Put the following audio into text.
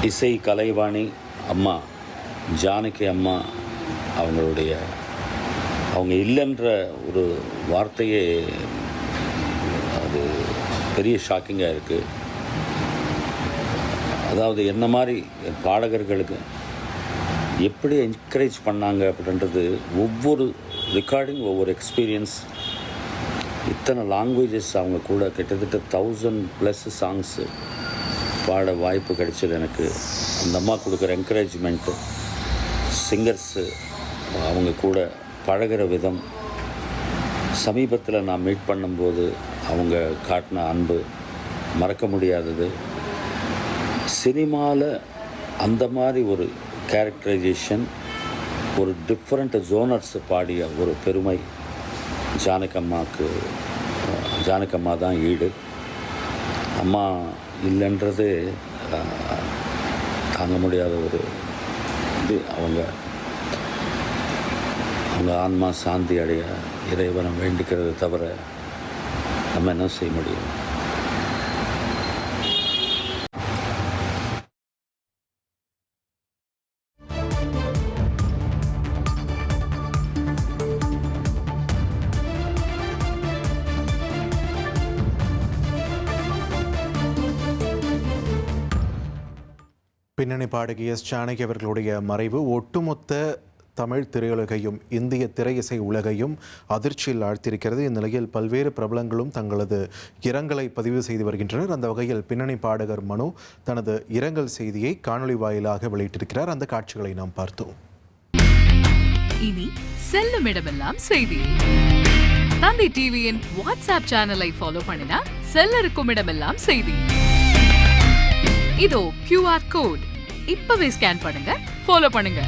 இசை கலைவாணி அம்மா ஜானகி அம்மா அவங்க இல்லைன்ற ஒரு வார்த்தையே அது பெரிய ஷாக்கிங்காக இருக்குது. அதாவது என்ன மாதிரி பாடகர்களுக்கு எப்படி என்கரேஜ் பண்ணாங்க அப்படின்றது, ஒவ்வொரு ரெக்கார்டிங் ஒவ்வொரு எக்ஸ்பீரியன்ஸ். இத்தனை லாங்குவேஜஸ் அவங்க கூட கிட்டத்தட்ட 1000+ சாங்ஸு பாட வாய்ப்பு கிடைச்சது எனக்கு. அந்த அம்மா கொடுக்குற என்கரேஜ்மெண்ட்டு, சிங்கர்ஸு அவங்க கூட பழகிற விதம், சமீபத்தில் நான் மீட் பண்ணும்போது அவங்க காட்டின அன்பு மறக்க முடியாதது. சினிமாவில் அந்த மாதிரி ஒரு கேரக்டரைசேஷன், ஒரு டிஃப்ரெண்ட் ஜோனர்ஸ் பாடிய ஒரு பெருமை ஜானகி அம்மா தான் ஈடு. அம்மா இல்லைன்றது தாங்க முடியாத ஒரு இது. அவங்க ஆன்மா சாந்தி அடைய இறைவனை வேண்டிக்கிறது தவிர நம்ம என்ன செய்ய முடியும்? பின்னணி பாடகி எஸ் ஜானகி அவர்களுடைய மறைவு ஒட்டுமொத்த தமிழ் திரையுலகையும் இந்திய திரை இசை உலகையும் அதிர்ச்சியில் ஆழ்த்தியிருக்கிறது. இந்நிலையில் பல்வேறு பிரபலங்களும் தங்களது இரங்கலை பதிவு செய்து வருகின்றனர். அந்த வகையில் பின்னணி பாடகர் மனு தனது இரங்கல் செய்தியை காணொலி வாயிலாக வெளியிட்டிருக்கிறார். அந்த காட்சிகளை நாம் பார்த்தோம். இனி செல்லும் இடமெல்லாம் செய்தி. தந்தி டிவியின் வாட்ஸ்அப் சேனலை ஃபாலோ பண்ணினா செல்ல இருக்கும் இடமெல்லாம் செய்தி. இதோ QR கோட் இப்பவே ஸ்கேன் பண்ணுங்க, ஃபாலோ பண்ணுங்க.